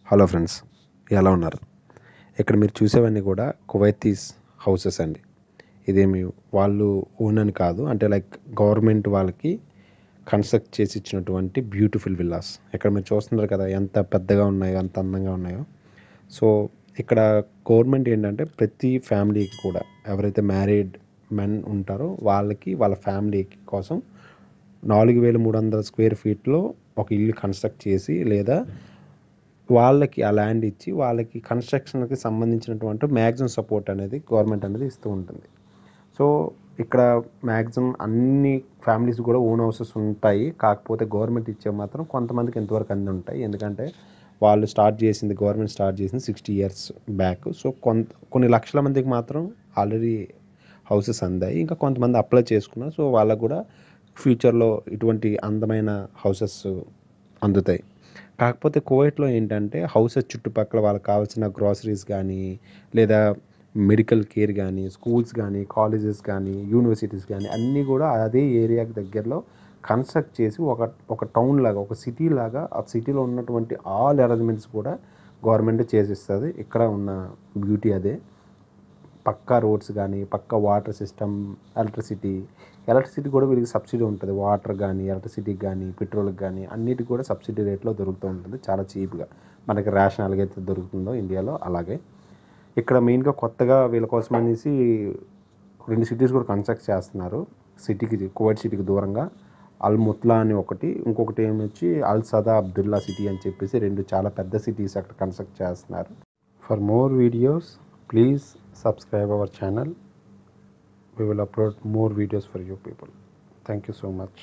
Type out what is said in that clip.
Hello friends, ఎలా ఉన్నారు? ఇక్కడ మీరు చూసేవన్నీ కూడా కువైతీస్ హౌసెస్ అండి. ఇదేమి వాళ్ళు ఓన్ అని కాదు, అంటే లైక్ గవర్నమెంట్ వాళ్ళకి కన్స్ట్రక్ట్ చేసి ఇచ్చినటువంటి బ్యూటిఫుల్ విల్లాస్. ఇక్కడ మీరు చూస్తున్నారు కదా, ఎంత పెద్దగా ఉన్నాయో, ఎంత అందంగా ఉన్నాయో. సో ఇక్కడ గవర్నమెంట్ ఏంటంటే ప్రతి ఫ్యామిలీకి కూడా, ఎవరైతే మ్యారీడ్ మెన్ ఉంటారో వాళ్ళకి, వాళ్ళ ఫ్యామిలీకి కోసం 4300 స్క్వేర్ ఫీట్లో ఒక ఇల్లు కన్స్ట్రక్ట్ చేసి, లేదా వాళ్ళకి ఆ ల్యాండ్ ఇచ్చి వాళ్ళకి కన్స్ట్రక్షన్కి సంబంధించినటువంటి మ్యాక్సిమం సపోర్ట్ అనేది గవర్నమెంట్ అనేది ఇస్తూ ఉంటుంది. సో ఇక్కడ మ్యాక్సిమం అన్ని ఫ్యామిలీస్ కూడా ఓన్ హౌసెస్ ఉంటాయి. కాకపోతే గవర్నమెంట్ ఇచ్చే మాత్రం కొంతమందికి ఎంతవరకు అన్నీ ఉంటాయి. ఎందుకంటే గవర్నమెంట్ స్టార్ట్ చేసింది 60 years బ్యాక్. సో కొన్ని లక్షల మందికి మాత్రం ఆల్రెడీ హౌసెస్ అందాయి. ఇంకా కొంతమంది అప్లై చేసుకున్నారు. సో వాళ్ళకు కూడా ఫ్యూచర్లో ఇటువంటి అందమైన హౌసెస్ అందుతాయి. కాకపోతే కువైట్లో ఏంటంటే హౌసెస్ చుట్టుపక్కల వాళ్ళకి కావాల్సిన గ్రాసరీస్ కానీ, లేదా మెడికల్ కేర్ కానీ, స్కూల్స్ కానీ, కాలేజెస్ కానీ, యూనివర్సిటీస్ కానీ అన్నీ కూడా అదే ఏరియాకి దగ్గరలో కన్స్ట్రక్ట్ చేసి ఒక టౌన్ లాగా, ఒక సిటీ లాగా, ఆ సిటీలో ఉన్నటువంటి ఆల్ అరేంజ్మెంట్స్ కూడా గవర్నమెంట్ చేసిస్తుంది. ఇక్కడ ఉన్న బ్యూటీ అదే. పక్కా రోడ్స్ కానీ, పక్కా వాటర్ సిస్టమ్, ఎలక్ట్రిసిటీ కూడా వీళ్ళకి సబ్సిడీ ఉంటుంది. వాటర్ కానీ, ఎలక్ట్రిసిటీకి కానీ, పెట్రోల్కి కానీ అన్నిటికి కూడా సబ్సిడీ రేట్లో దొరుకుతూ ఉంటుంది, చాలా చీప్గా. మనకి రేషన్ ఎలాగైతే దొరుకుతుందో ఇండియాలో అలాగే. ఇక్కడ మెయిన్గా కొత్తగా వీళ్ళ కోసం అనేసి 2 సిటీస్ కూడా కన్స్ట్రక్ట్ చేస్తున్నారు. కువైట్ సిటీకి దూరంగా అల్ ముత్లా అని ఒకటి, ఇంకొకటి ఏమొచ్చి అల్ సదా అబ్దుల్లా సిటీ అని చెప్పేసి 2 చాలా పెద్ద సిటీస్ అక్కడ కన్స్ట్రక్ట్ చేస్తున్నారు. For more videos please subscribe our channel. We will upload more videos for you people. Thank you so much.